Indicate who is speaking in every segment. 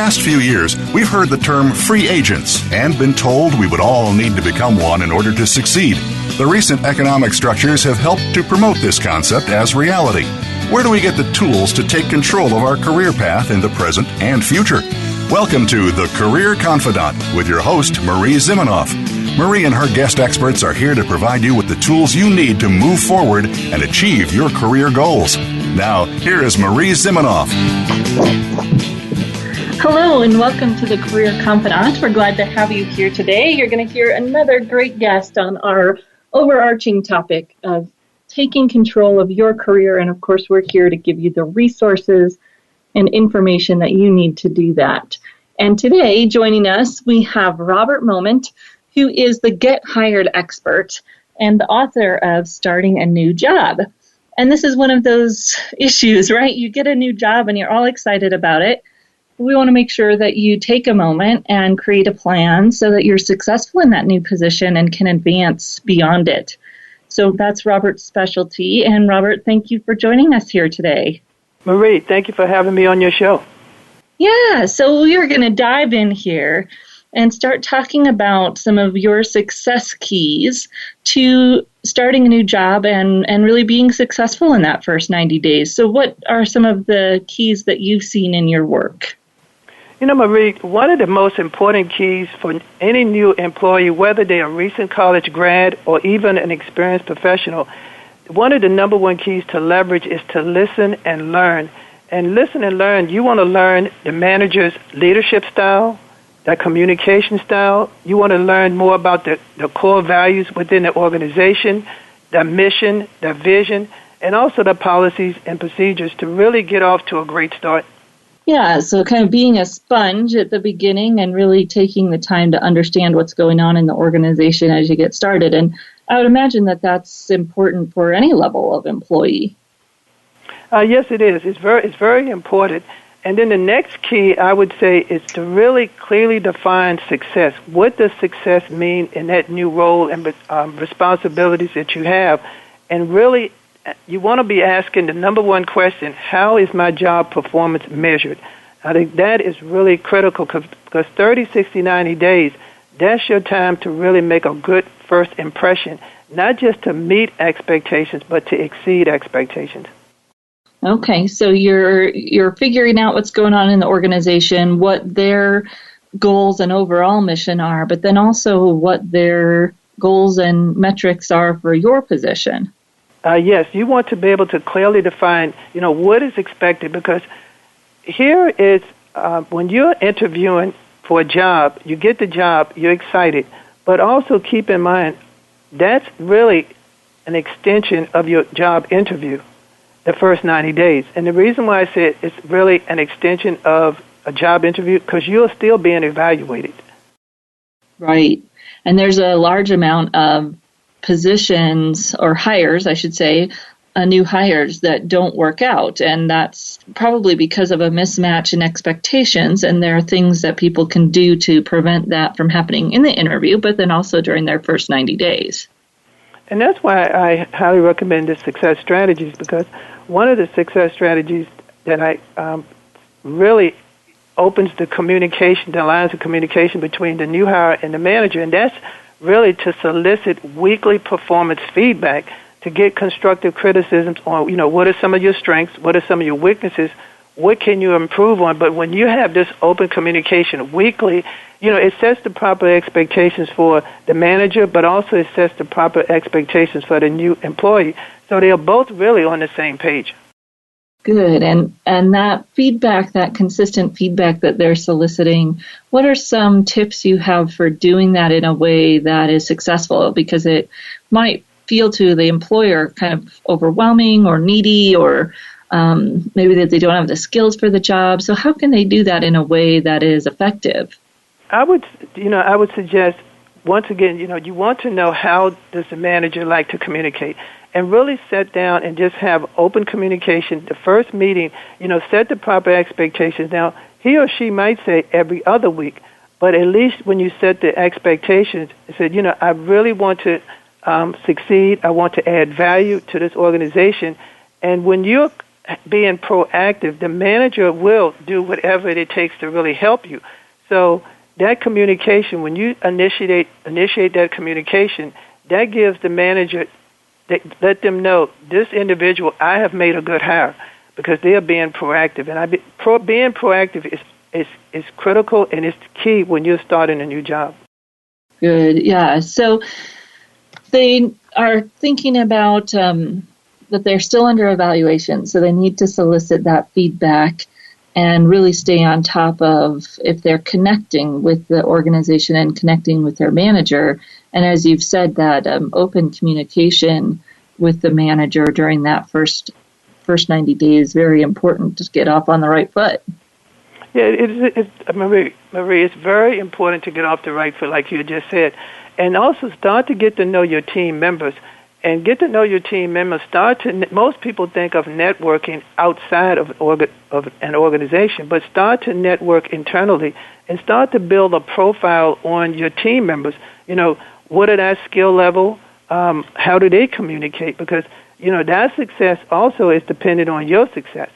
Speaker 1: past few years, we've heard the term free agents and been told we would all need to become one in order to succeed. The recent economic structures have helped to promote this concept as reality. Where do we get the tools to take control of our career path in the present and future? Welcome to the Career Confidante with your host, Marie Zimenoff. Marie and her guest experts are here to provide you with the tools you need to move forward and achieve your career goals. Now, here is Marie Zimenoff.
Speaker 2: Hello and welcome to the Career Confidante. We're glad to have you here today. You're going to hear another great guest on our overarching topic of taking control of your career. And of course, we're here to give you the resources and information that you need to do that. And today, joining us, we have Robert Moment, who is the Get Hired expert and the author of Starting a New Job. And this is one of those issues, right? You get a new job and you're all excited about it. We want to make sure that you take a moment and create a plan so that you're successful in that new position and can advance beyond it. So that's Robert's specialty. And Robert, thank you for joining us here today.
Speaker 3: Marie, thank you for having me on your show.
Speaker 2: Yeah, so we are going to dive in here and start talking about some of your success keys to starting a new job and really being successful in that first 90 days. So what are some of the keys that you've seen in your work?
Speaker 3: You know, Marie, one of the most important keys for any new employee, whether they're a recent college grad or even an experienced professional, one of the number one keys to leverage is to listen and learn. And listen and learn, you want to learn the manager's leadership style, that communication style. You want to learn more about the core values within the organization, the mission, the vision, and also the policies and procedures to really get off to a great start.
Speaker 2: Yeah, so kind of being a sponge at the beginning and really taking the time to understand what's going on in the organization as you get started. And I would imagine that that's important for any level of employee.
Speaker 3: Yes, it is. It's very important. And then the next key, I would say, is to really clearly define success. What does success mean in that new role and responsibilities that you have? And really, you want to be asking the number one question, how is my job performance measured? I think that is really critical because 30, 60, 90 days, that's your time to really make a good first impression, not just to meet expectations, but to exceed expectations.
Speaker 2: Okay, so you're figuring out what's going on in the organization, what their goals and overall mission are, but then also what their goals and metrics are for your position.
Speaker 3: Yes, you want to be able to clearly define, what is expected, because here is when you're interviewing for a job, you get the job, you're excited, but also keep in mind that's really an extension of your job interview. The first 90 days. And the reason why I said it's really an extension of a job interview, because you're still being evaluated.
Speaker 2: Right. And there's a large amount of positions or hires, I should say, new hires that don't work out. And that's probably because of a mismatch in expectations. And there are things that people can do to prevent that from happening in the interview, but then also during their first 90 days.
Speaker 3: And that's why I highly recommend the success strategies, because one of the success strategies that I really opens the communication, the lines of communication between the new hire and the manager, and that's really to solicit weekly performance feedback to get constructive criticisms on, what are some of your strengths, what are some of your weaknesses, what can you improve on. But when you have this open communication weekly, it sets the proper expectations for the manager, but also it sets the proper expectations for the new employee. So they are both really on the same page.
Speaker 2: Good. And that feedback, that consistent feedback that they're soliciting, what are some tips you have for doing that in a way that is successful? Because it might feel to the employer kind of overwhelming or needy, or maybe that they don't have the skills for the job. So how can they do that in a way that is effective? I would
Speaker 3: suggest, once again, you want to know how does the manager like to communicate, and really sit down and just have open communication. The first meeting, set the proper expectations. Now, he or she might say every other week, but at least when you set the expectations, it said, I really want to succeed. I want to add value to this organization. And when you're being proactive, the manager will do whatever it takes to really help you. So that communication, when you initiate that communication, that gives the manager, let them know, this individual, I have made a good hire because they are being proactive. And being proactive is critical, and it's key when you're starting a new job.
Speaker 2: Good, yeah. So they are thinking about that they're still under evaluation, so they need to solicit that feedback and really stay on top of if they're connecting with the organization and connecting with their manager. And as you've said, that open communication with the manager during that first 90 days is very important to get off on the right foot.
Speaker 3: Yeah, Marie, it's very important to get off the right foot, like you just said. And also start to get to know your team members. And get to know your team members. Most people think of networking outside of an organization, but start to network internally and start to build a profile on your team members. You know, what are their skill level? How do they communicate? Because, you know, that success also is dependent on your success.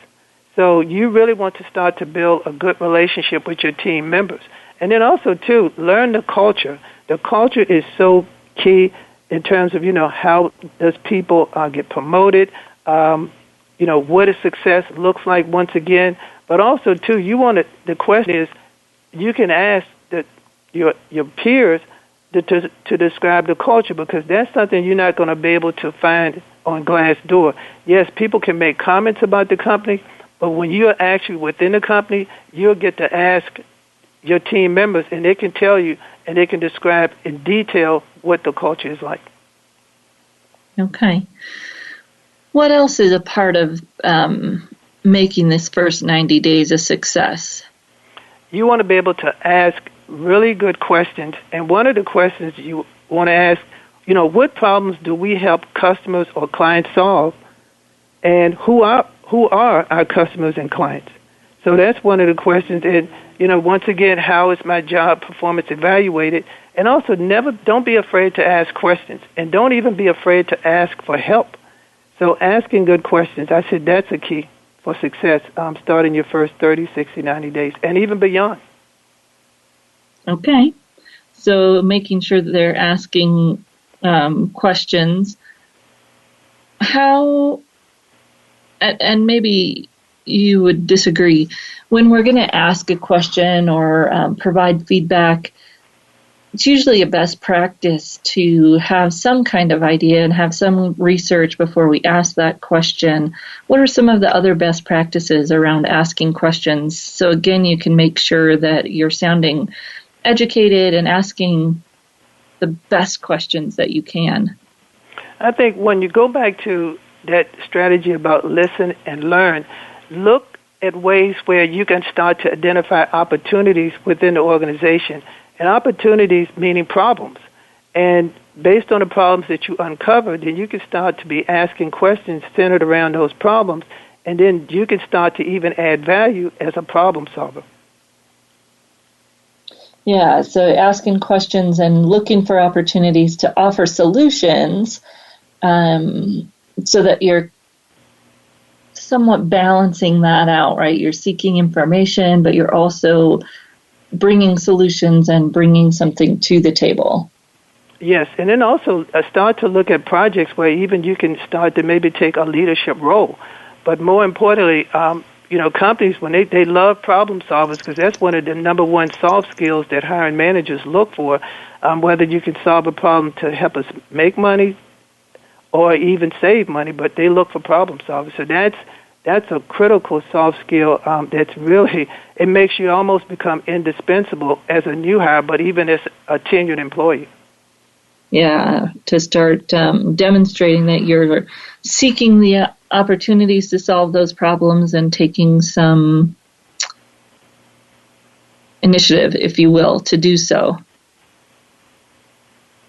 Speaker 3: So you really want to start to build a good relationship with your team members. And then also, too, learn the culture. The culture is so key in terms of, you know, how does people get promoted, you know, what a success looks like once again. But also, too, the question is, you can ask your peers to describe the culture, because that's something you're not going to be able to find on Glassdoor. Yes, people can make comments about the company, but when you're actually within the company, you'll get to ask your team members, and they can tell you, and they can describe in detail what the culture is like.
Speaker 2: Okay. What else is a part of making this first 90 days a success?
Speaker 3: You want to be able to ask really good questions, and one of the questions you want to ask, you know, what problems do we help customers or clients solve, and who are our customers and clients? So that's one of the questions. And, you know, once again, how is my job performance evaluated? And also, don't be afraid to ask questions, and don't even be afraid to ask for help. So asking good questions, I said that's a key for success, starting your first 30, 60, 90 days, and even beyond.
Speaker 2: Okay. So making sure that they're asking questions. How, and maybe you would disagree, when we're going to ask a question or provide feedback, it's usually a best practice to have some kind of idea and have some research before we ask that question. What are some of the other best practices around asking questions? So again, you can make sure that you're sounding educated and asking the best questions that you can.
Speaker 3: I think when you go back to that strategy about listen and learn, look at ways where you can start to identify opportunities within the organization, and opportunities meaning problems. And based on the problems that you uncover, then you can start to be asking questions centered around those problems, and then you can start to even add value as a problem solver.
Speaker 2: Yeah, so asking questions and looking for opportunities to offer solutions so that you're somewhat balancing that out, right? You're seeking information, but you're also bringing solutions and bringing something to the table.
Speaker 3: Yes, and then also start to look at projects where even you can start to maybe take a leadership role. But more importantly, companies, when they love problem solvers, because that's one of the number one soft skills that hiring managers look for, whether you can solve a problem to help us make money or even save money, but they look for problem solvers. So that's a critical soft skill that's really, it makes you almost become indispensable as a new hire, but even as a tenured employee.
Speaker 2: Yeah, to start demonstrating that you're seeking the opportunities to solve those problems and taking some initiative, if you will, to do so.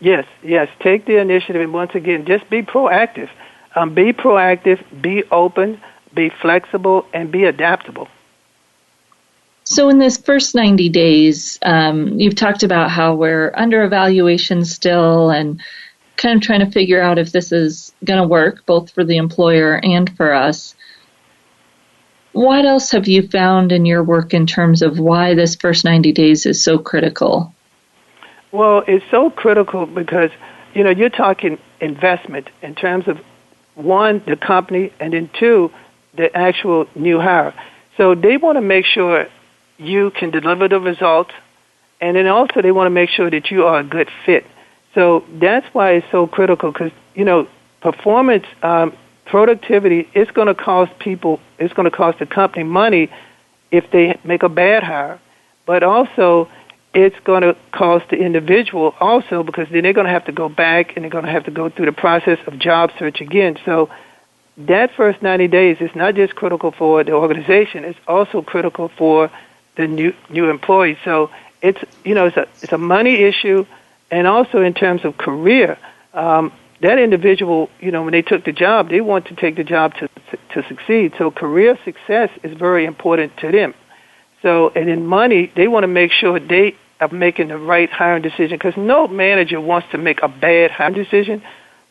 Speaker 3: Yes, take the initiative, and once again, just be proactive. Be proactive, be open, be flexible, and be adaptable.
Speaker 2: So in this first 90 days, you've talked about how we're under evaluation still and kind of trying to figure out if this is going to work, both for the employer and for us. what else have you found in your work in terms of why this first 90 days is so critical?
Speaker 3: Well, it's so critical because, you're talking investment in terms of, one, the company, and then two, the actual new hire. So they want to make sure you can deliver the results, and then also they want to make sure that you are a good fit. So that's why it's so critical because, performance, productivity, it's going to cost people, it's going to cost the company money if they make a bad hire, but also it's going to cost the individual also because then they're going to have to go back and they're going to have to go through the process of job search again. So that first 90 days is not just critical for the organization, it's also critical for the new employees. So it's a money issue, and also in terms of career, that individual, when they took the job, they want to take the job to succeed. So career success is very important to them. So, and in money, they want to make sure they are making the right hiring decision because no manager wants to make a bad hiring decision.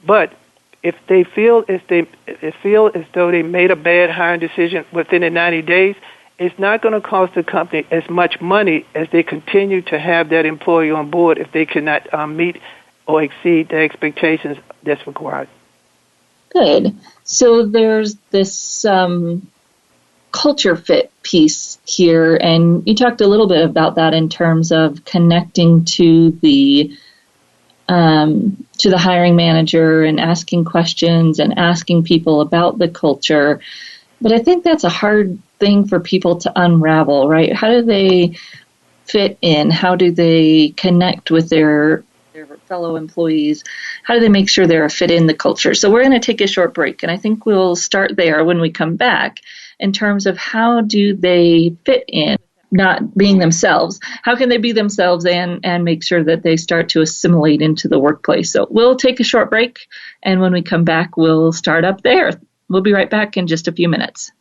Speaker 3: But if they feel as though they made a bad hiring decision within the 90 days, it's not going to cost the company as much money as they continue to have that employee on board if they cannot meet or exceed the expectations that's required.
Speaker 2: Good. So there's this culture fit piece here, and you talked a little bit about that in terms of connecting to the hiring manager and asking questions and asking people about the culture. But I think that's a hard thing for people to unravel, right? How do they fit in? How do they connect with their fellow employees? How do they make sure they're a fit in the culture? So we're going to take a short break, and I think we'll start there when we come back in terms of how do they fit in, not being themselves. How can they be themselves and make sure that they start to assimilate into the workplace? So we'll take a short break, and when we come back, we'll start up there. We'll be right back in just a few minutes.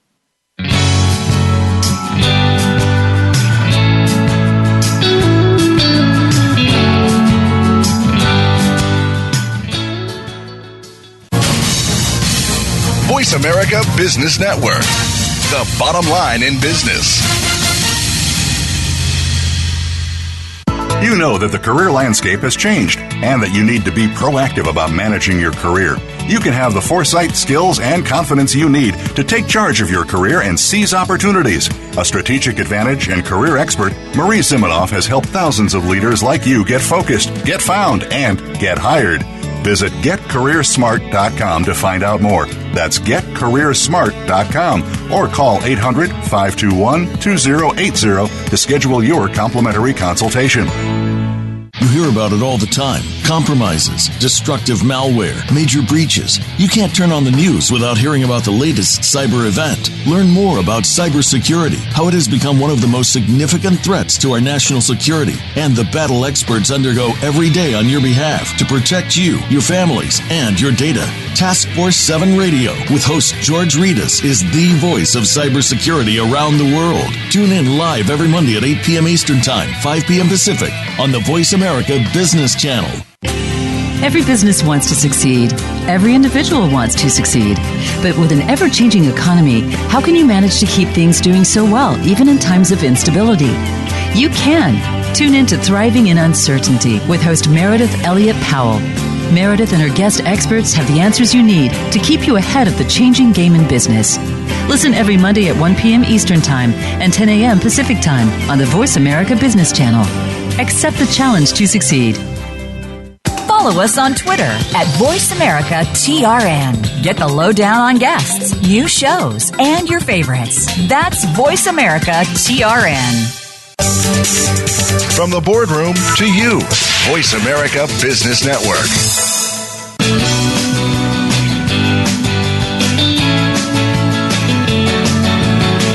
Speaker 1: Voice America Business Network, the bottom line in business. You know that the career landscape has changed and that you need to be proactive about managing your career. You can have the foresight, skills, and confidence you need to take charge of your career and seize opportunities. A strategic advantage and career expert, Marie Zimenoff has helped thousands of leaders like you get focused, get found, and get hired. Visit getcareersmart.com to find out more. That's getcareersmart.com or call 800-521-2080 to schedule your complimentary consultation.
Speaker 4: You hear about it all the time. Compromises, destructive malware, major breaches. You can't turn on the news without hearing about the latest cyber event. Learn more about cybersecurity, how it has become one of the most significant threats to our national security, and the battle experts undergo every day on your behalf to protect you, your families, and your data. Task Force 7 Radio with host George Reedus is the voice of cybersecurity around the world. Tune in live every Monday at 8 p.m. Eastern Time, 5 p.m. Pacific on the Voice America Business Channel.
Speaker 5: Every business wants to succeed. Every individual wants to succeed. But with an ever-changing economy, how can you manage to keep things doing so well, even in times of instability? You can. Tune in to Thriving in Uncertainty with host Meredith Elliott Powell. Meredith and her guest experts have the answers you need to keep you ahead of the changing game in business. Listen every Monday at 1 p.m. Eastern Time and 10 a.m. Pacific Time on the Voice America Business Channel. Accept the challenge to succeed.
Speaker 6: Follow us on Twitter at VoiceAmericaTRN. Get the lowdown on guests, new shows, and your favorites. That's VoiceAmericaTRN.
Speaker 1: From the boardroom to you, Voice America Business Network.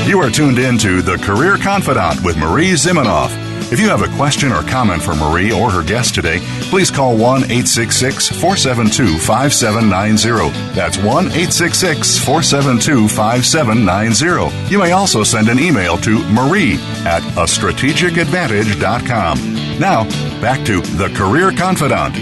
Speaker 1: You are tuned in to The Career Confidante with Marie Zimenoff. If you have a question or comment for Marie or her guest today, please call 1-866-472-5790. That's 1-866-472-5790. You may also send an email to marie@astrategicadvantage.com. Now, back to The Career Confidante.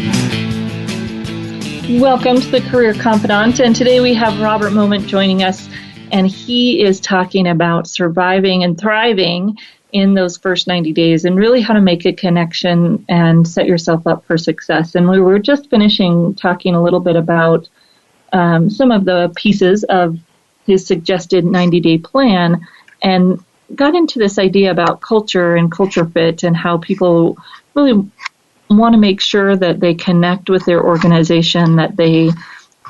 Speaker 2: Welcome to The Career Confidante, and today we have Robert Moment joining us. And he is talking about surviving and thriving in those first 90 days and really how to make a connection and set yourself up for success. And we were just finishing talking a little bit about some of the pieces of his suggested 90-day plan and got into this idea about culture and culture fit and how people really want to make sure that they connect with their organization, that they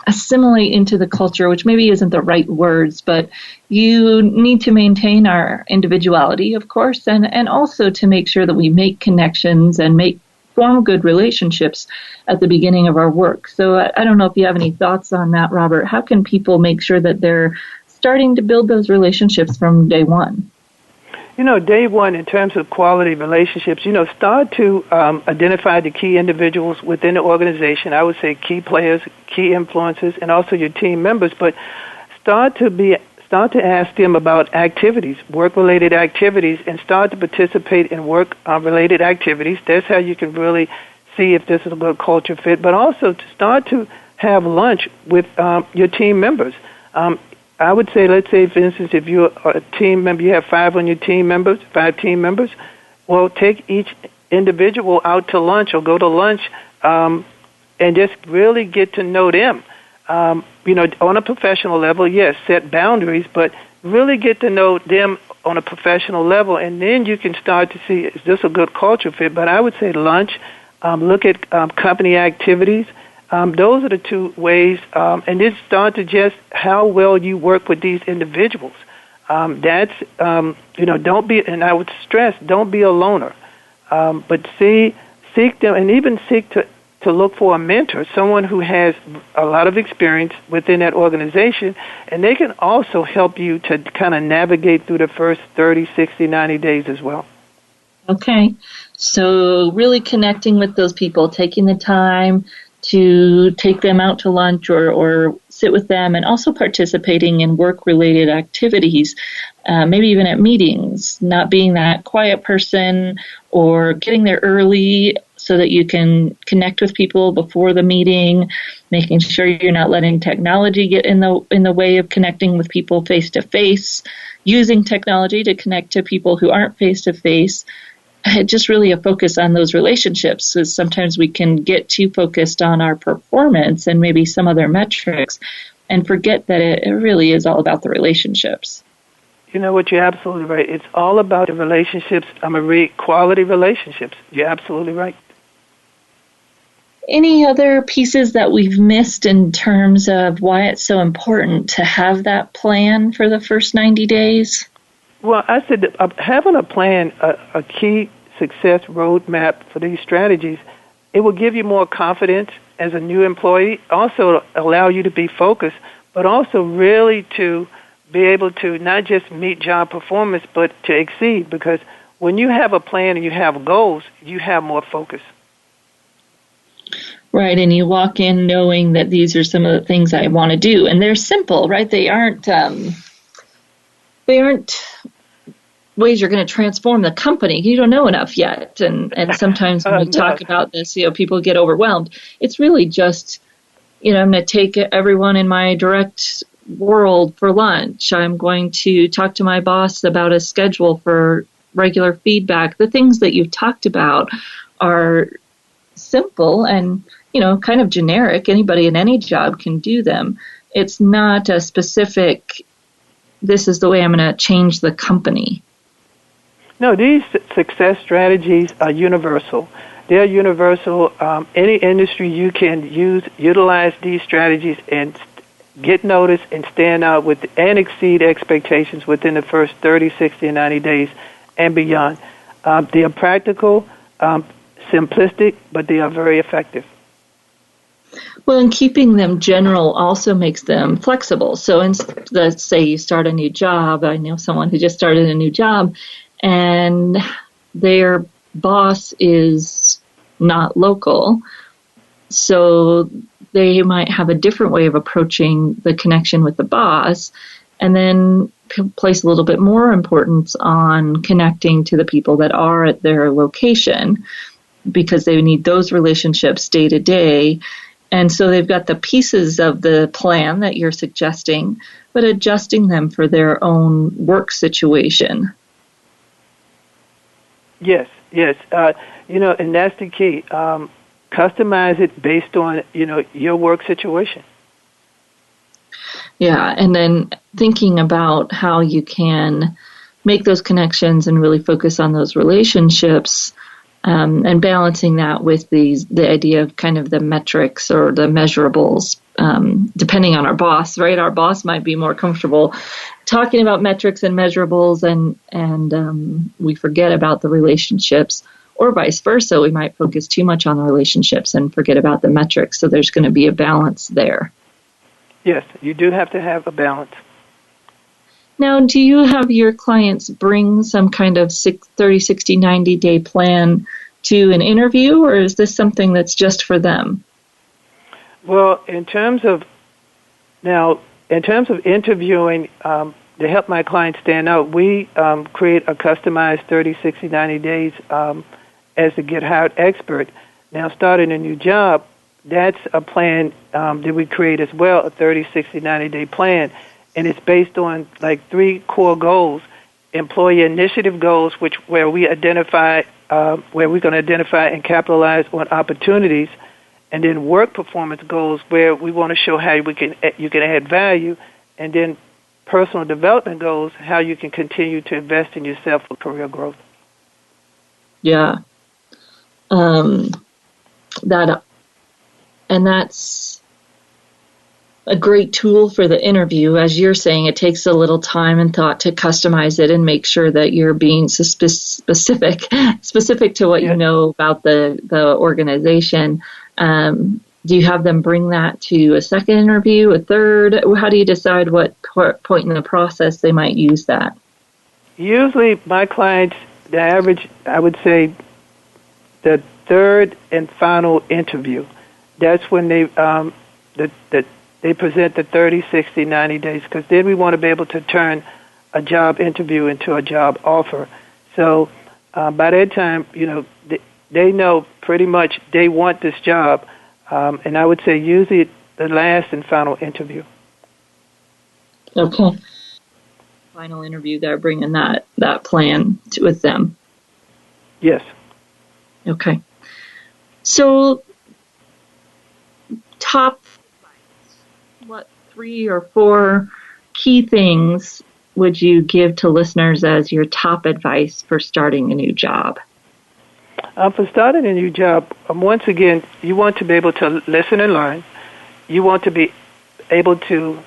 Speaker 2: assimilate into the culture, which maybe isn't the right words, but you need to maintain our individuality, of course, and also to make sure that we make connections and form good relationships at the beginning of our work. So I don't know if you have any thoughts on that, Robert. How can people make sure that they're starting to build those relationships from day one?
Speaker 3: Day one, in terms of quality relationships, start to identify the key individuals within the organization. I would say key players, key influencers, and also your team members. But start to ask them about activities, work-related activities, and start to participate in work-related activities. That's how you can really see if this is a good culture fit. But also to start to have lunch with your team members. I would say, let's say, for instance, if you're a team member, you have 5 team members, well, take each individual out to lunch or go to lunch and just really get to know them. On a professional level, yes, set boundaries, but really get to know them on a professional level, and then you can start to see, is this a good culture fit? But I would say lunch, look at company activities. Those are the 2 ways, and then start to just how well you work with these individuals. Don't be, and I would stress, don't be a loner, but seek them, and even seek to look for a mentor, someone who has a lot of experience within that organization, and they can also help you to kind of navigate through the first 30, 60, 90 days as well.
Speaker 2: Okay, so really connecting with those people, taking the time to take them out to lunch or sit with them, and also participating in work-related activities, maybe even at meetings, not being that quiet person, or getting there early so that you can connect with people before the meeting, making sure you're not letting technology get in the way of connecting with people face-to-face, using technology to connect to people who aren't face-to-face. Just really a focus on those relationships. So sometimes we can get too focused on our performance and maybe some other metrics and forget that it really is all about the relationships.
Speaker 3: You know what? You're absolutely right. It's all about the relationships. Marie, quality relationships. You're absolutely right.
Speaker 2: Any other pieces that we've missed in terms of why it's so important to have that plan for the first 90 days?
Speaker 3: Well, I said having a plan, a key success roadmap for these strategies, it will give you more confidence as a new employee, also allow you to be focused, but also really to be able to not just meet job performance, but to exceed, because when you have a plan and you have goals, you have more focus.
Speaker 2: Right, and you walk in knowing that these are some of the things I want to do, and they're simple, right? They aren't ways you're going to transform the company. You don't know enough yet. And sometimes when we talk about this, people get overwhelmed. It's really just, I'm going to take everyone in my direct world for lunch. I'm going to talk to my boss about a schedule for regular feedback. The things that you've talked about are simple and, kind of generic. Anybody in any job can do them. It's not a specific, this is the way I'm going to change the company.
Speaker 3: No, these success strategies are universal. They're universal. Any industry you can utilize these strategies and get noticed and stand out and exceed expectations within the first 30, 60, and 90 days and beyond. They are practical, simplistic, but they are very effective.
Speaker 2: Well, and keeping them general also makes them flexible. So let's say you start a new job. I know someone who just started a new job, and their boss is not local, so they might have a different way of approaching the connection with the boss, and then place a little bit more importance on connecting to the people that are at their location, because they need those relationships day to day. And so they've got the pieces of the plan that you're suggesting, but adjusting them for their own work situation.
Speaker 3: Yes. And that's the key. Customize it based on, your work situation.
Speaker 2: Yeah, and then thinking about how you can make those connections and really focus on those relationships, and balancing that with the idea of kind of the metrics or the measurables, depending on our boss, right? Our boss might be more comfortable talking about metrics and measurables, and we forget about the relationships, or vice versa. We might focus too much on the relationships and forget about the metrics. So there's going to be a balance there.
Speaker 3: Yes, you do have to have a balance.
Speaker 2: Now, do you have your clients bring some kind of 30, 60, 90-day plan to an interview, or is this something that's just for them?
Speaker 3: Well, in terms of interviewing, to help my clients stand out, we create a customized 30, 60, 90 days as the Get Hired expert. Now, starting a new job, that's a plan that we create as well, a 30, 60, 90-day plan. And it's based on like 3 core goals: employee initiative goals, where we're going to identify and capitalize on opportunities, and then work performance goals, where we want to show how you can add value, and then personal development goals, how you can continue to invest in yourself for career growth.
Speaker 2: Yeah, that's a great tool for the interview. As you're saying, it takes a little time and thought to customize it and make sure that you're being specific to what you know about the organization. Do you have them bring that to a second interview, a third? How do you decide what point in the process they might use that?
Speaker 3: Usually my clients, the average, I would say the third and final interview. That's when they they present the 30, 60, 90 days, because then we want to be able to turn a job interview into a job offer. So by that time, they know pretty much they want this job, and I would say usually the last and final interview.
Speaker 2: Okay. Final interview, they're bringing that plan with them.
Speaker 3: Yes.
Speaker 2: Okay. So what 3 or 4 key things would you give to listeners as your top advice for starting a new job?
Speaker 3: For starting a new job, once again, you want to be able to listen and learn. You want to be able to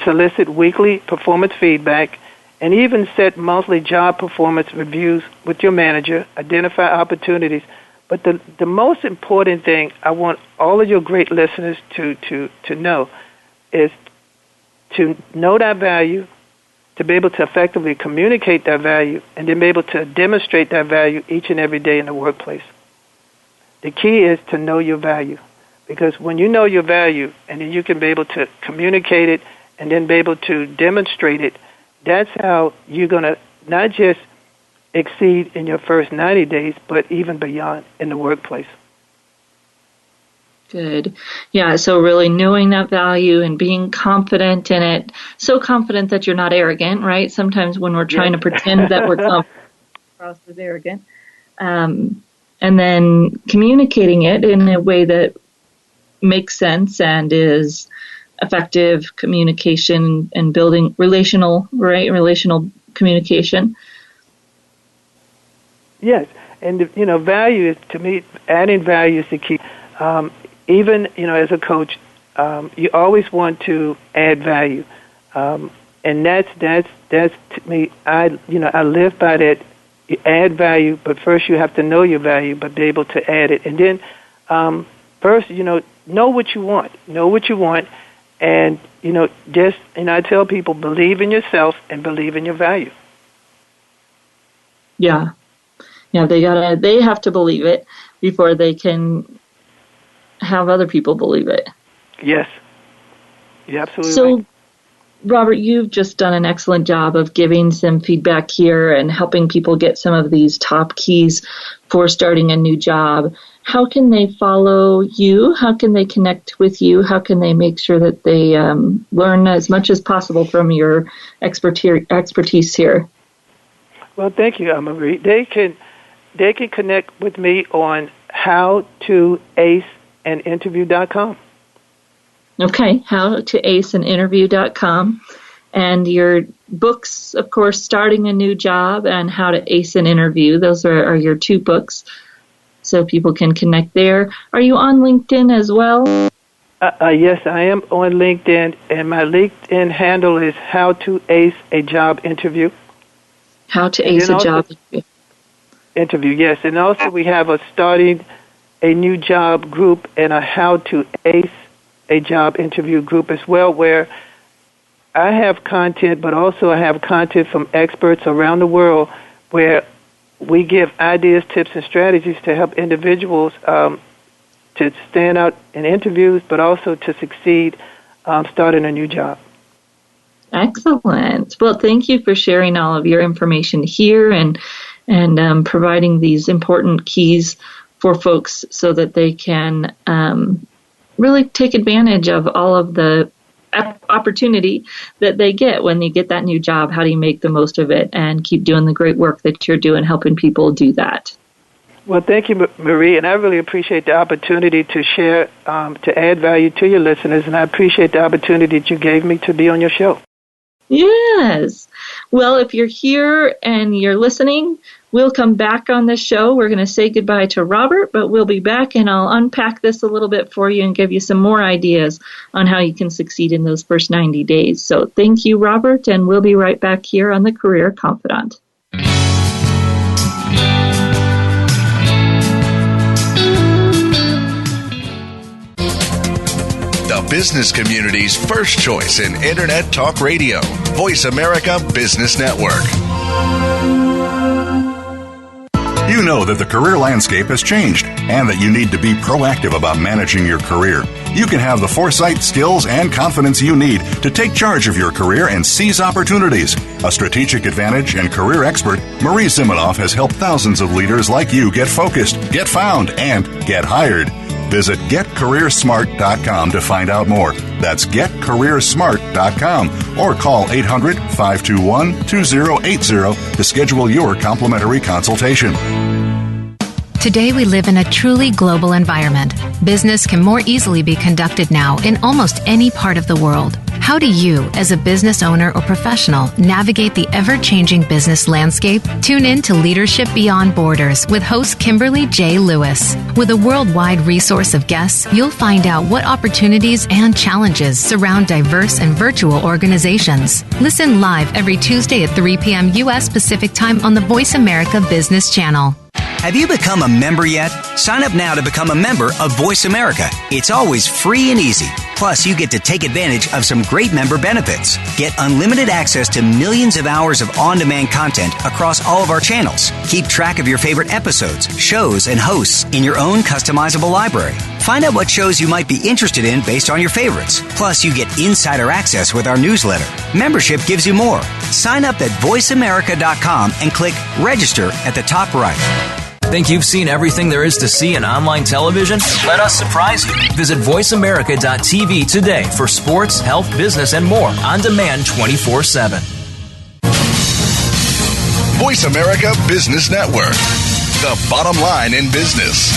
Speaker 3: solicit weekly performance feedback, and even set monthly job performance reviews with your manager, identify opportunities. But the most important thing I want all of your great listeners to know is to know that value, to be able to effectively communicate that value, and then be able to demonstrate that value each and every day in the workplace. The key is to know your value, because when you know your value and then you can be able to communicate it and then be able to demonstrate it, that's how you're going to not just exceed in your first 90 days, but even beyond in the workplace.
Speaker 2: Good. Yeah, so really knowing that value and being confident in it, so confident that you're not arrogant, right? Sometimes when we're trying to pretend that we're confident, across as arrogant. And then communicating it in a way that makes sense and is effective communication and building relational communication.
Speaker 3: Yes, and value is, to me, adding value is the key. Even as a coach, you always want to add value, and that's to me. I live by that. You add value, but first you have to know your value, but be able to add it, and then first know what you want. Know what you want, and I tell people, believe in yourself and believe in your value.
Speaker 2: Yeah. Yeah, they have to believe it before they can have other people believe it.
Speaker 3: Yes. You're absolutely
Speaker 2: so,
Speaker 3: right.
Speaker 2: Robert, you've just done an excellent job of giving some feedback here and helping people get some of these top keys for starting a new job. how can they follow you? How can they connect with you? How can they make sure that they learn as much as possible from your expertise here?
Speaker 3: Well, thank you, Marie. They can connect with me on howtoaceaninterview.com.
Speaker 2: Okay, howtoaceaninterview.com. And your books, of course, Starting a New Job and How to Ace an Interview. Those are your two books, so people can connect there. Are you on LinkedIn as well?
Speaker 3: Yes, I am on LinkedIn, and my LinkedIn handle is How to Ace a Job Interview.
Speaker 2: How to Ace a Job
Speaker 3: Interview, yes. And also we have a Starting a New Job group and a How to Ace a Job Interview group as well, where I have content, but also I have content from experts around the world where we give ideas, tips, and strategies to help individuals to stand out in interviews, but also to succeed starting a new job.
Speaker 2: Excellent. Well, thank you for sharing all of your information here and providing these important keys for folks so that they can really take advantage of all of the opportunity that they get when they get that new job. How do you make the most of it and keep doing the great work that you're doing, helping people do that?
Speaker 3: Well, thank you, Marie, and I really appreciate the opportunity to share, to add value to your listeners, and I appreciate the opportunity that you gave me to be on your show.
Speaker 2: Yes. Well, if you're here and you're listening, we'll come back on this show. We're going to say goodbye to Robert, but we'll be back and I'll unpack this a little bit for you and give you some more ideas on how you can succeed in those first 90 days. So thank you, Robert, and we'll be right back here on the Career Confidant.
Speaker 7: The business community's first choice in Internet Talk Radio. Voice America Business Network.
Speaker 1: You know that the career landscape has changed and that you need to be proactive about managing your career. You can have the foresight, skills, and confidence you need to take charge of your career and seize opportunities. A strategic advantage and career expert, Marie Zimenoff has helped thousands of leaders like you get focused, get found, and get hired. Visit getcareersmart.com to find out more. That's getcareersmart.com or call 800-521-2080 to schedule your complimentary consultation.
Speaker 8: Today we live in a truly global environment. Business can more easily be conducted now in almost any part of the world. How do you, as a business owner or professional, navigate the ever-changing business landscape? Tune in to Leadership Beyond Borders with host Kimberly J. Lewis. With a worldwide resource of guests, you'll find out what opportunities and challenges surround diverse and virtual organizations. Listen live every Tuesday at 3 p.m. U.S. Pacific Time on the Voice America Business Channel.
Speaker 9: Have you become a member yet? Sign up now to become a member of Voice America. It's always free and easy. Plus, you get to take advantage of some great member benefits. Get unlimited access to millions of hours of on-demand content across all of our channels. Keep track of your favorite episodes, shows, and hosts in your own customizable library. Find out what shows you might be interested in based on your favorites. Plus, you get insider access with our newsletter. Membership gives you more. Sign up at voiceamerica.com and click Register at the top right.
Speaker 10: Think you've seen everything there is to see in online television? Let us surprise you. Visit voiceamerica.tv today for sports, health, business, and more on demand 24/7.
Speaker 7: Voice America Business Network. The bottom line in business.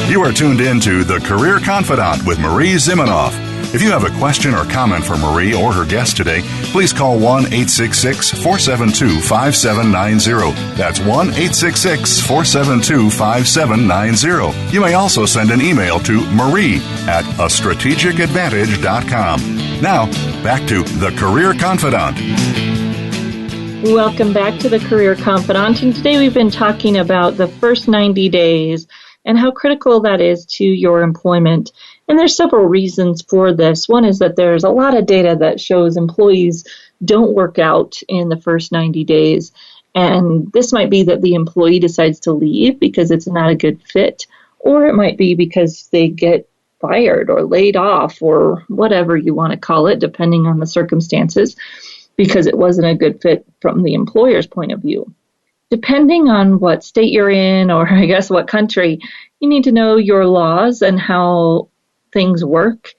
Speaker 1: You are tuned in to The Career Confidant with Marie Zimenoff. If you have a question or comment for Marie or her guest today, please call 1-866-472-5790. That's 1-866-472-5790. You may also send an email to marie@astrategicadvantage.com. Now, back to The Career Confidant.
Speaker 2: Welcome back to The Career Confidant. And today we've been talking about the first 90 days and how critical that is to your employment. And there's several reasons for this. One is that there's a lot of data that shows employees don't work out in the first 90 days. And this might be that the employee decides to leave because it's not a good fit, or it might be because they get fired or laid off or whatever you want to call it, depending on the circumstances, because it wasn't a good fit from the employer's point of view. Depending on what state you're in, or I guess what country, you need to know your laws and how things work.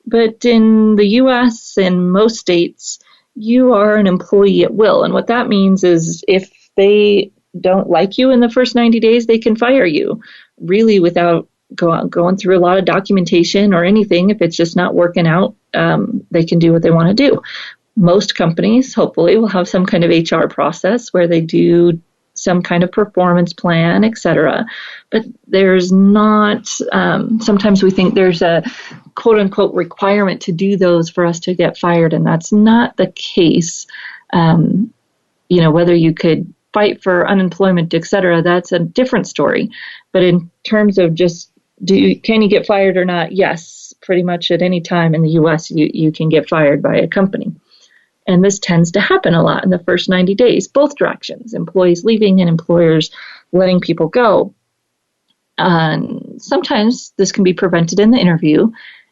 Speaker 2: But in the U.S., in most states, you are an employee at will. And what that means is if they don't like you in the first 90 days, they can fire you, really without going through a lot of documentation or anything. If it's just not working out, they can do what they want to do. Most companies, hopefully, will have some kind of HR process where they do some kind of performance plan, etc. But there's not, sometimes we think there's a quote unquote requirement to do those for us to get fired, and that's not the case. Whether you could fight for unemployment, etc., that's a different story. But in terms of just, can you get fired or not? Yes, pretty much at any time in the U.S. you can get fired by a company. And this tends to happen a lot in the first 90 days, both directions, employees leaving and employers letting people go. And sometimes this can be prevented in the interview,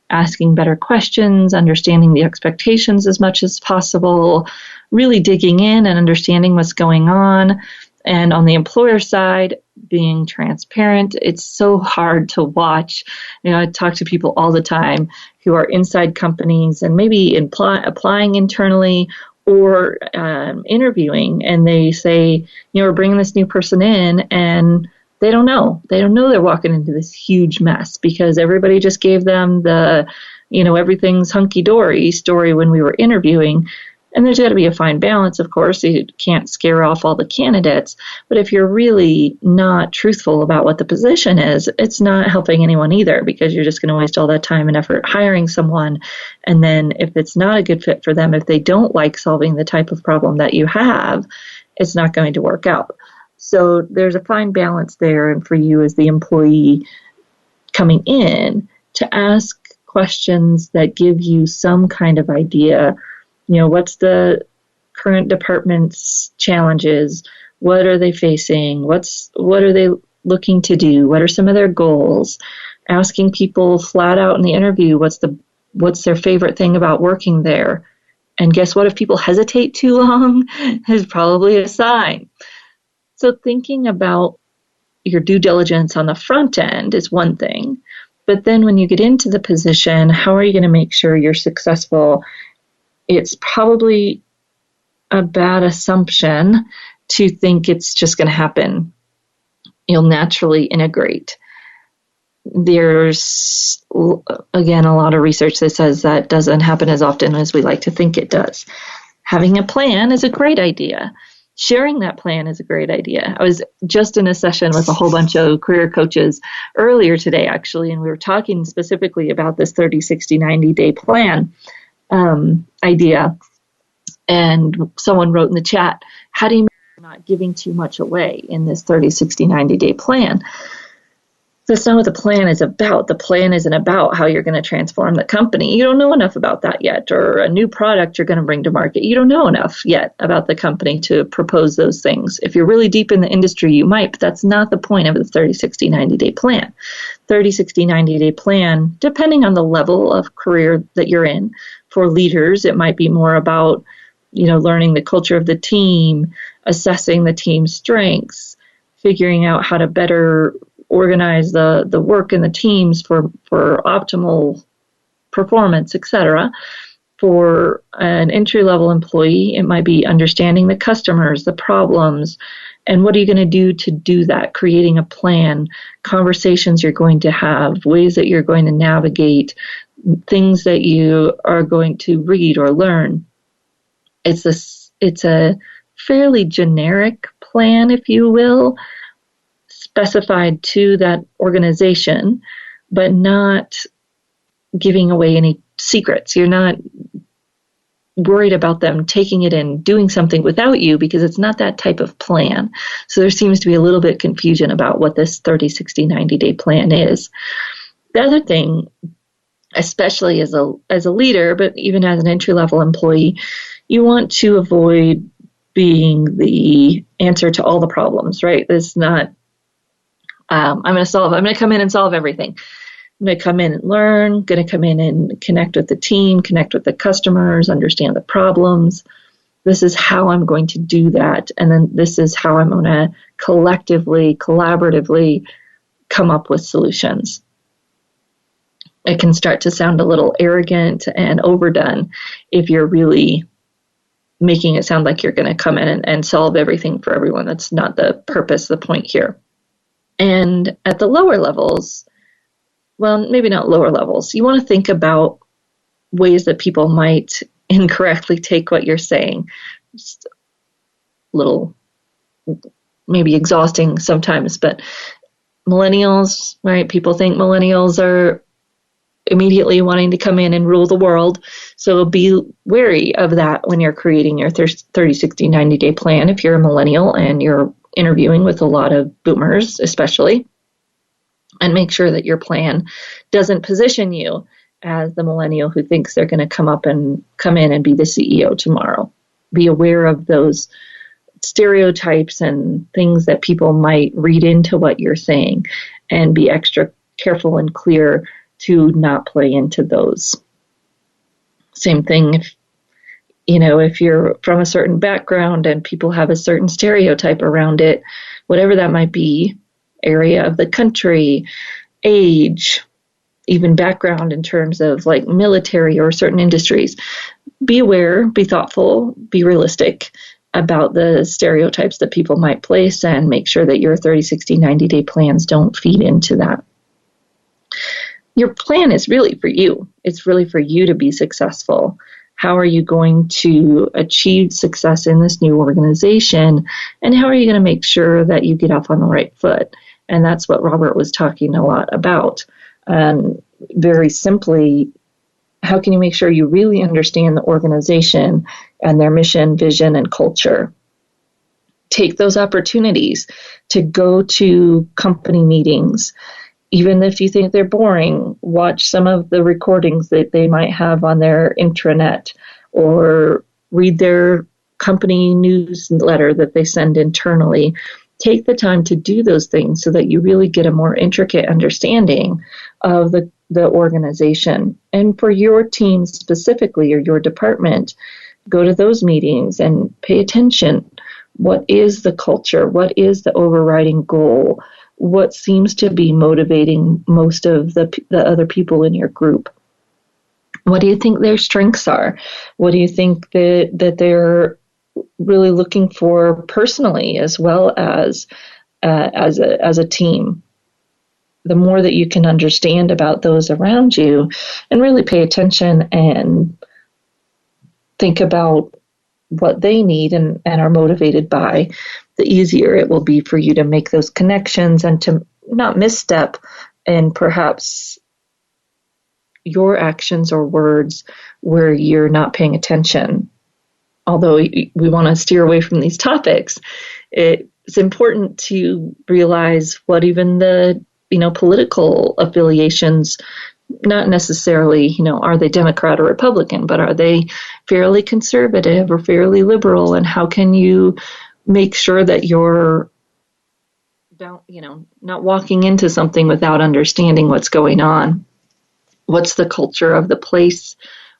Speaker 2: asking better questions, understanding the expectations as much as possible, really digging in and understanding what's going on. And on the employer side, being transparent. It's so hard to watch. I talk to people all the time who are inside companies and maybe applying internally or interviewing, and they say, we're bringing this new person in, and they don't know. They don't know they're walking into this huge mess because everybody just gave them the, everything's hunky-dory story when we were interviewing. And there's got to be a fine balance, of course. You can't scare off all the candidates. But if you're really not truthful about what the position is, it's not helping anyone either, because you're just going to waste all that time and effort hiring someone. And then if it's not a good fit for them, if they don't like solving the type of problem that you have, it's not going to work out. So there's a fine balance there. And for you as the employee coming in, to ask questions that give you some kind of idea. What's the current department's challenges? What are they facing? What are they looking to do? What are some of their goals? Asking people flat out in the interview, what's their favorite thing about working there? And guess what? If people hesitate too long, is probably a sign. So thinking about your due diligence on the front end is one thing. But then when you get into the position, how are you going to make sure you're successful? It's probably a bad assumption to think it's just going to happen. You'll naturally integrate. There's, again, a lot of research that says that doesn't happen as often as we like to think it does. Having a plan is a great idea. Sharing that plan is a great idea. I was just in a session with a whole bunch of career coaches earlier today, actually, and we were talking specifically about this 30, 60, 90-day plan idea. And someone wrote in the chat, how do you make sure you're not giving too much away in this 30, 60, 90-day plan? That's not what the plan is about. The plan isn't about how you're going to transform the company. You don't know enough about that yet. Or a new product you're going to bring to market. You don't know enough yet about the company to propose those things. If you're really deep in the industry, you might, but that's not the point of the 30, 60, 90-day plan. 30, 60, 90-day plan, depending on the level of career that you're in. For leaders, it might be more about, learning the culture of the team, assessing the team's strengths, figuring out how to better organize the work in the teams for optimal performance, etc. For an entry-level employee, it might be understanding the customers, the problems, and what are you going to do that, creating a plan, conversations you're going to have, ways that you're going to navigate, things that you are going to read or learn. It's a fairly generic plan, if you will, specified to that organization, but not giving away any secrets. You're not worried about them taking it and doing something without you, because it's not that type of plan. So there seems to be a little bit of confusion about what this 30, 60, 90-day plan is. The other thing, especially as a leader, but even as an entry-level employee, you want to avoid being the answer to all the problems, right? It's not, I'm going to come in and solve everything. I'm going to come in and learn, going to come in and connect with the team, connect with the customers, understand the problems. This is how I'm going to do that. And then this is how I'm going to collectively, collaboratively come up with solutions. It can start to sound a little arrogant and overdone if you're really making it sound like you're going to come in and solve everything for everyone. That's not the purpose, the point here. And at the lower levels, well, maybe not lower levels, you want to think about ways that people might incorrectly take what you're saying. Just a little, maybe exhausting sometimes, but millennials, right? People think millennials are immediately wanting to come in and rule the world. So be wary of that when you're creating your 30, 60, 90-day plan. If you're a millennial and you're interviewing with a lot of boomers, especially, and make sure that your plan doesn't position you as the millennial who thinks they're going to come in and be the CEO tomorrow. Be aware of those stereotypes and things that people might read into what you're saying, and be extra careful and clear to not play into those. Same thing if you're from a certain background and people have a certain stereotype around it, whatever that might be, area of the country, age, even background in terms of like military or certain industries. Be aware, be thoughtful, be realistic about the stereotypes that people might place, and make sure that your 30, 60, 90-day plans don't feed into that. Your plan is really for you. It's really for you to be successful. How are you going to achieve success in this new organization? And how are you going to make sure that you get off on the right foot? And that's what Robert was talking a lot about. Very simply, how can you make sure you really understand the organization and their mission, vision, and culture? Take those opportunities to go to company meetings. Even if you think they're boring, watch some of the recordings that they might have on their intranet, or read their company newsletter that they send internally. Take the time to do those things so that you really get a more intricate understanding of the organization. And for your team specifically, or your department, go to those meetings and pay attention. What is the culture? What is the overriding goal? What seems to be motivating most of the other people in your group? What do you think their strengths are? What do you think that they're really looking for personally, as well as a team? The more that you can understand about those around you and really pay attention and think about what they need and are motivated by, the easier it will be for you to make those connections and to not misstep in perhaps your actions or words where you're not paying attention. Although we want to steer away from these topics, it's important to realize what even the political affiliations, not necessarily, are they Democrat or Republican, but are they fairly conservative or fairly liberal? And how can you make sure that you're not walking into something without understanding what's going on? What's the culture of the place?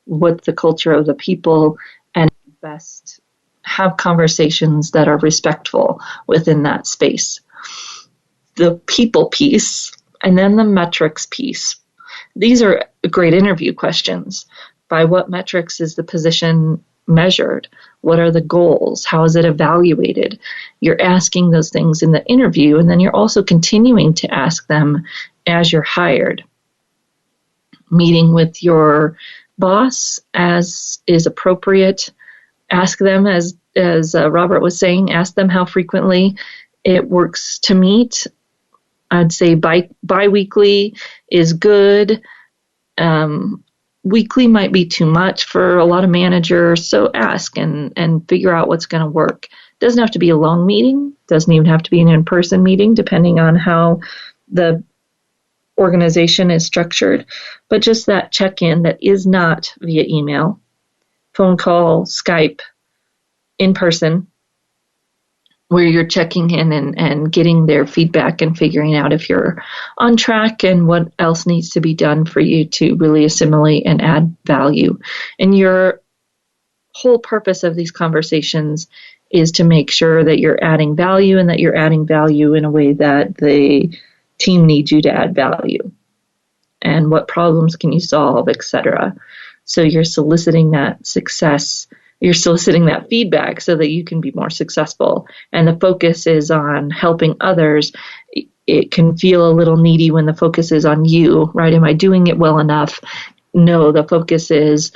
Speaker 2: What's the culture of the people? And best have conversations that are respectful within that space. The people piece, and then the metrics piece. These are great interview questions. By what metrics is the position measured? What are the goals? How is it evaluated? You're asking those things in the interview, and then you're also continuing to ask them as you're hired. Meeting with your boss as is appropriate. Ask them, as Robert was saying, ask them how frequently it works to meet. I'd say bi-weekly is good. Weekly might be too much for a lot of managers, so ask and figure out what's going to work. Doesn't have to be a long meeting. Doesn't even have to be an in-person meeting, depending on how the organization is structured. But just that check-in that is not via email, phone call, Skype, in person, where you're checking in and getting their feedback and figuring out if you're on track and what else needs to be done for you to really assimilate and add value. And your whole purpose of these conversations is to make sure that you're adding value and that you're adding value in a way that the team needs you to add value. And what problems can you solve, etc. So you're soliciting that success. You're soliciting that feedback so that you can be more successful. And the focus is on helping others. It can feel a little needy when the focus is on you, right? Am I doing it well enough? No, the focus is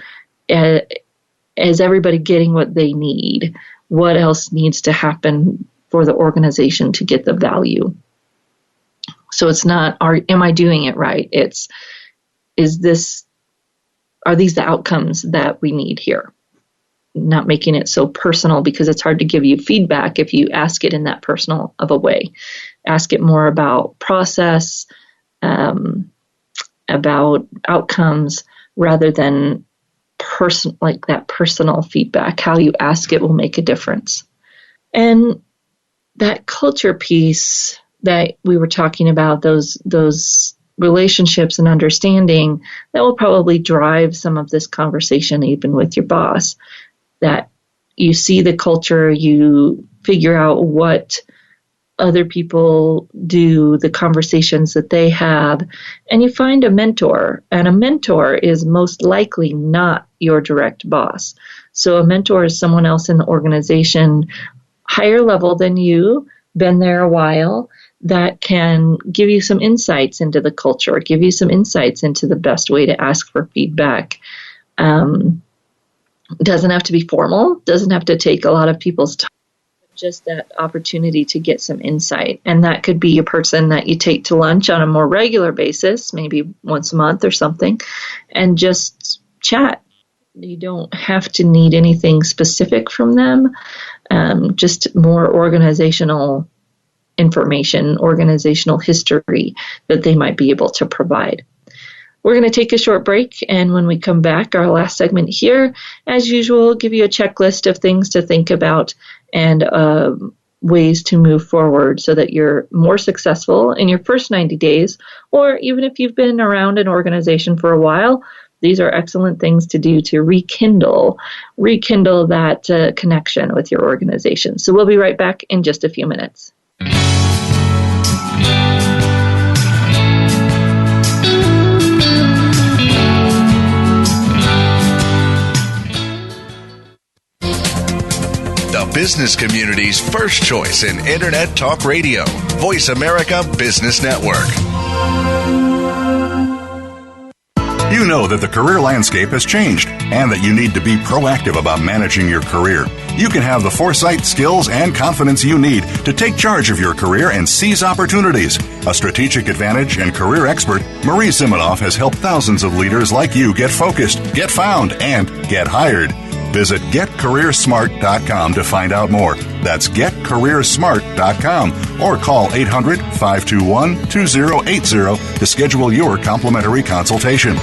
Speaker 2: everybody getting what they need? What else needs to happen for the organization to get the value? So it's not, am I doing it right? It's, are these the outcomes that we need here? Not making it so personal, because it's hard to give you feedback if you ask it in that personal of a way. Ask it more about process, about outcomes, rather than like that personal feedback. How you ask it will make a difference. And that culture piece that we were talking about, those relationships and understanding, that will probably drive some of this conversation even with your boss. That you see the culture, you figure out what other people do, the conversations that they have, and you find a mentor. And a mentor is most likely not your direct boss. So a mentor is someone else in the organization, higher level than you, been there a while, that can give you some insights into the culture, give you some insights into the best way to ask for feedback. Doesn't have to be formal, doesn't have to take a lot of people's time. Just that opportunity to get some insight. And that could be a person that you take to lunch on a more regular basis, maybe once a month or something, and just chat. You don't have to need anything specific from them, just more organizational information, organizational history that they might be able to provide. We're going to take a short break, and when we come back, our last segment here, as usual, give you a checklist of things to think about and ways to move forward so that you're more successful in your first 90 days, or even if you've been around an organization for a while, these are excellent things to do to rekindle that connection with your organization. So we'll be right back in just a few minutes.
Speaker 7: Business community's first choice in Internet Talk Radio, Voice America Business Network.
Speaker 1: You know that the career landscape has changed and that you need to be proactive about managing your career. You can have the foresight, skills, and confidence you need to take charge of your career and seize opportunities. A strategic advantage and career expert, Marie Zimenoff has helped thousands of leaders like you get focused, get found, and get hired. Visit getcareersmart.com to find out more. That's getcareersmart.com or call 800-521-2080 to schedule your complimentary consultation.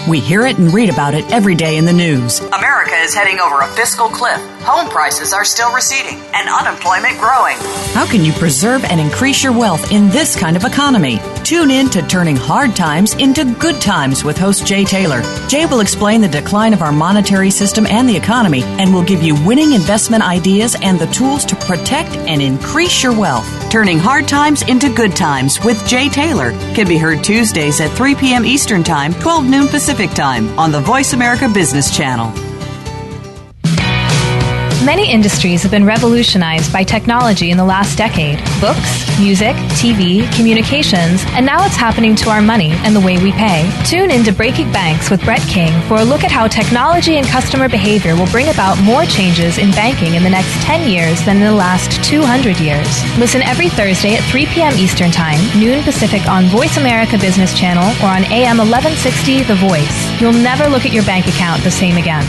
Speaker 6: We hear it and read about it every day in the news. America is heading over a fiscal cliff. Home prices are still receding and unemployment growing. How can you preserve and increase your wealth in this kind of economy? Tune in to Turning Hard Times into Good Times with host Jay Taylor. Jay will explain the decline of our monetary system and the economy, and will give you winning investment ideas and the tools to protect and increase your wealth. Turning Hard Times into Good Times with Jay Taylor can be heard Tuesdays at 3 p.m. Eastern Time, 12 noon Pacific Time on the Voice America Business Channel.
Speaker 11: Many industries have been revolutionized by technology in the last decade. Books, music, TV, communications, and now it's happening to our money and the way we pay. Tune in to Breaking Banks with Brett King for a look at how technology and customer behavior will bring about more changes in banking in the next 10 years than in the last 200 years. Listen every Thursday at 3 p.m. Eastern Time, noon Pacific on Voice America Business Channel or on AM 1160 The Voice. You'll never look at your bank account the same again.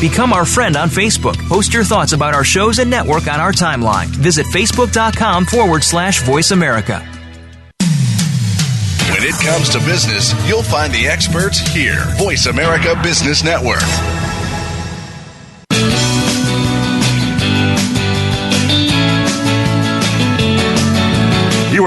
Speaker 10: Become our friend on Facebook. Post your thoughts about our shows and network on our timeline. Visit facebook.com/Voice America.
Speaker 7: When it comes to business, you'll find the experts here. Voice America Business Network.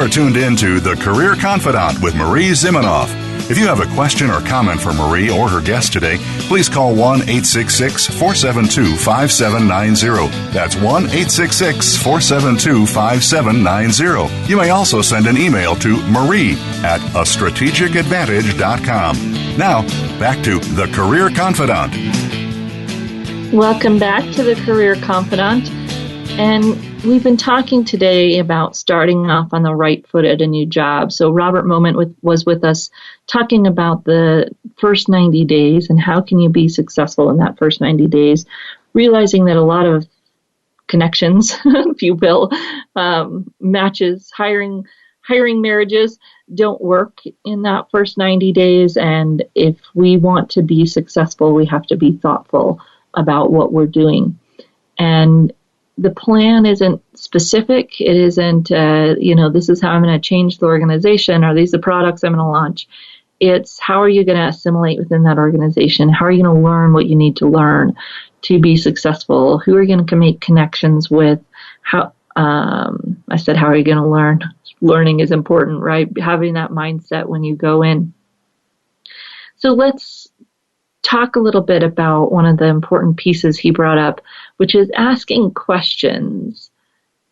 Speaker 1: are tuned in to The Career Confidante with Marie Zimenoff. If you have a question or comment for Marie or her guest today, please call 1-866-472-5790. That's 1-866-472-5790. You may also send an email to marie@astrategicadvantage.com. Now, back to The Career Confidante.
Speaker 2: Welcome back to The Career Confidante. And we've been talking today about starting off on the right foot at a new job. So Robert Moment was with us talking about the first 90 days and how can you be successful in that first 90 days, realizing that a lot of connections, if you will, matches, hiring marriages don't work in that first 90 days. And if we want to be successful, we have to be thoughtful about what we're doing. And the plan isn't specific. It isn't, this is how I'm going to change the organization, or these are the products I'm going to launch. It's how are you going to assimilate within that organization? How are you going to learn what you need to learn to be successful? Who are you going to make connections with? How are you going to learn? Learning is important, right? Having that mindset when you go in. So let's talk a little bit about one of the important pieces he brought up, which is asking questions.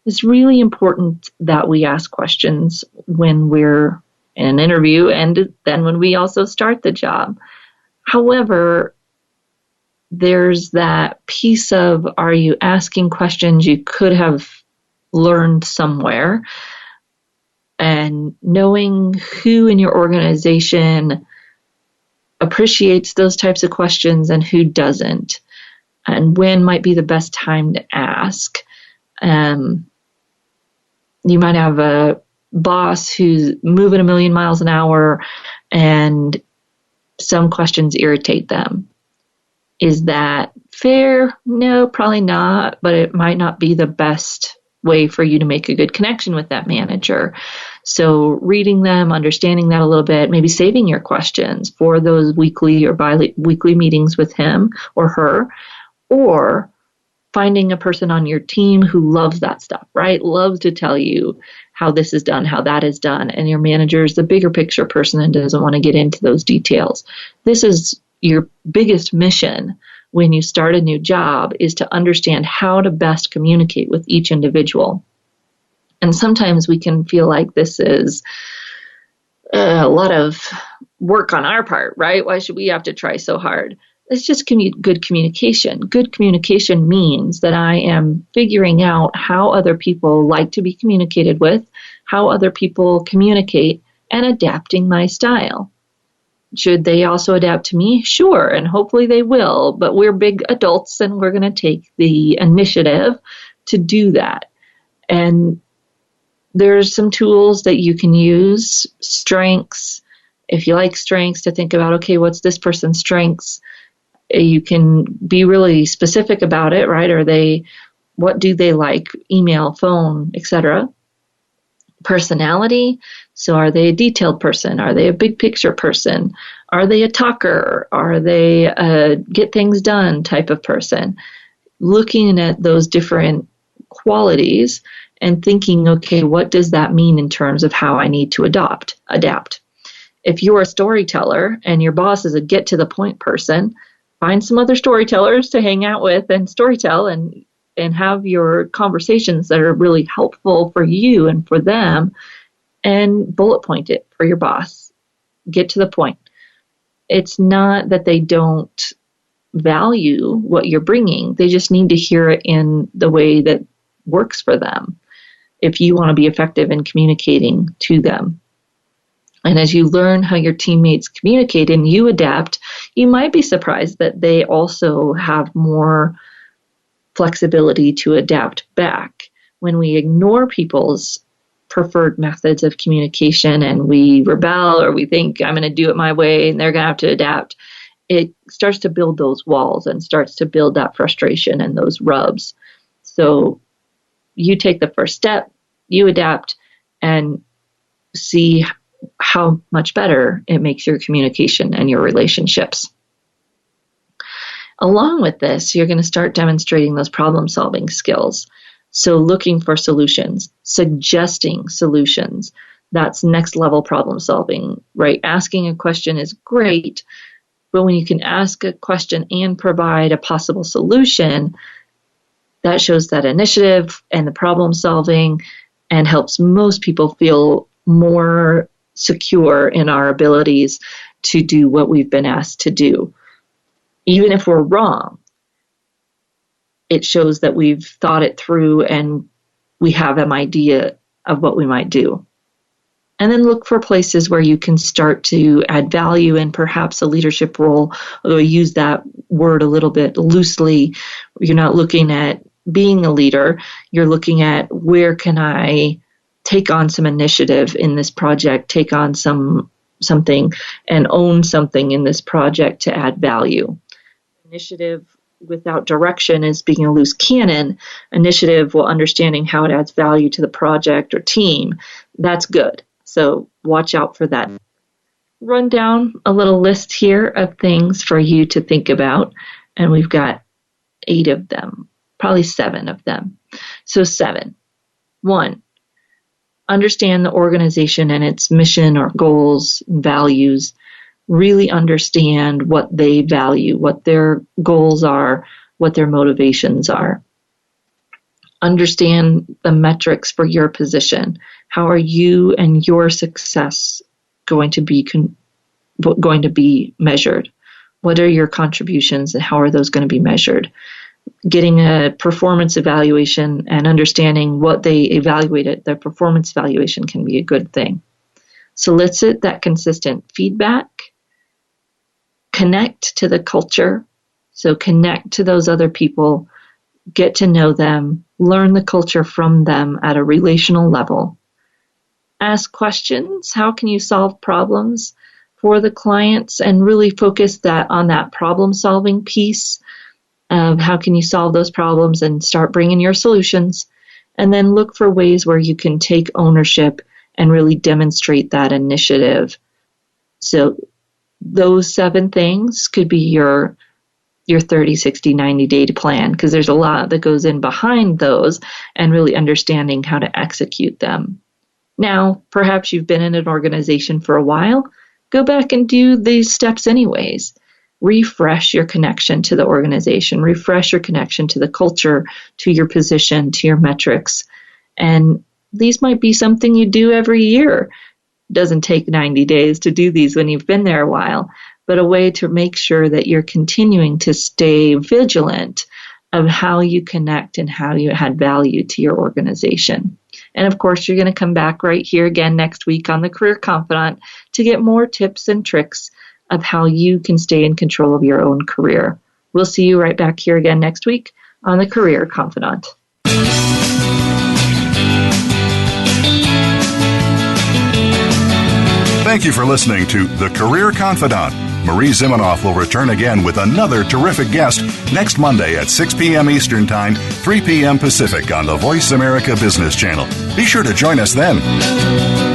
Speaker 2: It's really important that we ask questions when we're in an interview and then when we also start the job. However, there's that piece of, are you asking questions you could have learned somewhere? And knowing who in your organization appreciates those types of questions and who doesn't, and when might be the best time to ask. You might have a boss who's moving a million miles an hour and some questions irritate them. Is that fair? No, probably not, but it might not be the best way for you to make a good connection with that manager. So reading them, understanding that a little bit, maybe saving your questions for those weekly or bi-weekly meetings with him or her, or finding a person on your team who loves that stuff, right? Loves to tell you how this is done, how that is done. And your manager is the bigger picture person and doesn't want to get into those details. This is your biggest mission when you start a new job, is to understand how to best communicate with each individual. And sometimes we can feel like this is a lot of work on our part, right? Why should we have to try so hard? It's just good communication. Good communication means that I am figuring out how other people like to be communicated with, how other people communicate, and adapting my style. Should they also adapt to me? Sure, and hopefully they will, but we're big adults and we're going to take the initiative to do that. And there's some tools that you can use, strengths. If you like strengths, to think about, okay, what's this person's strengths? You can be really specific about it, right? What do they like? Email, phone, etc. Personality. So are they a detailed person? Are they a big picture person? Are they a talker? Are they a get things done type of person? Looking at those different qualities and thinking, okay, what does that mean in terms of how I need to adapt? If you're a storyteller and your boss is a get to the point person, find some other storytellers to hang out with and storytell and have your conversations that are really helpful for you and for them, and bullet point it for your boss. Get to the point. It's not that they don't value what you're bringing. They just need to hear it in the way that works for them if you want to be effective in communicating to them. And as you learn how your teammates communicate and you adapt, you might be surprised that they also have more flexibility to adapt back. When we ignore people's preferred methods of communication and we rebel, or we think I'm going to do it my way and they're going to have to adapt, it starts to build those walls and starts to build that frustration and those rubs. So you take the first step, you adapt, and see how much better it makes your communication and your relationships. Along with this, you're going to start demonstrating those problem-solving skills. So looking for solutions, suggesting solutions, that's next level problem solving, right? Asking a question is great, but when you can ask a question and provide a possible solution, that shows that initiative and the problem solving and helps most people feel more secure in our abilities to do what we've been asked to do. Even if we're wrong, it shows that we've thought it through and we have an idea of what we might do. And then look for places where you can start to add value in perhaps a leadership role, although I use that word a little bit loosely. You're not looking at being a leader. You're looking at where can I take on some initiative in this project, take on something and own something in this project to add value. Initiative without direction is being a loose cannon. Initiative while understanding how it adds value to the project or team. That's good. So watch out for that. Run down a little list here of things for you to think about. And we've got 8 of them, probably 7 of them. So 7. 1, understand the organization and its mission or goals and values. Really understand what they value, what their goals are, what their motivations are. Understand the metrics for your position. How are you and your success going to be measured? What are your contributions and how are those going to be measured? Getting a performance evaluation and understanding what they evaluated, their performance evaluation can be a good thing. Solicit that consistent feedback. Connect to the culture. So connect to those other people. Get to know them. Learn the culture from them at a relational level. Ask questions. How can you solve problems for the clients? And really focus on that problem-solving piece of how can you solve those problems and start bringing your solutions. And then look for ways where you can take ownership and really demonstrate that initiative. So those 7 things could be your 30, 60, 90-day plan, because there's a lot that goes in behind those and really understanding how to execute them. Now, perhaps you've been in an organization for a while. Go back and do these steps anyways. Refresh your connection to the organization. Refresh your connection to the culture, to your position, to your metrics. And these might be something you do every year. It doesn't take 90 days to do these when you've been there a while, but a way to make sure that you're continuing to stay vigilant of how you connect and how you add value to your organization. And of course, you're going to come back right here again next week on the Career Confidant to get more tips and tricks of how you can stay in control of your own career. We'll see you right back here again next week on the Career Confidant.
Speaker 1: Thank you for listening to The Career Confidant. Marie Zimenoff will return again with another terrific guest next Monday at 6 p.m. Eastern Time, 3 p.m. Pacific on the Voice America Business Channel. Be sure to join us then.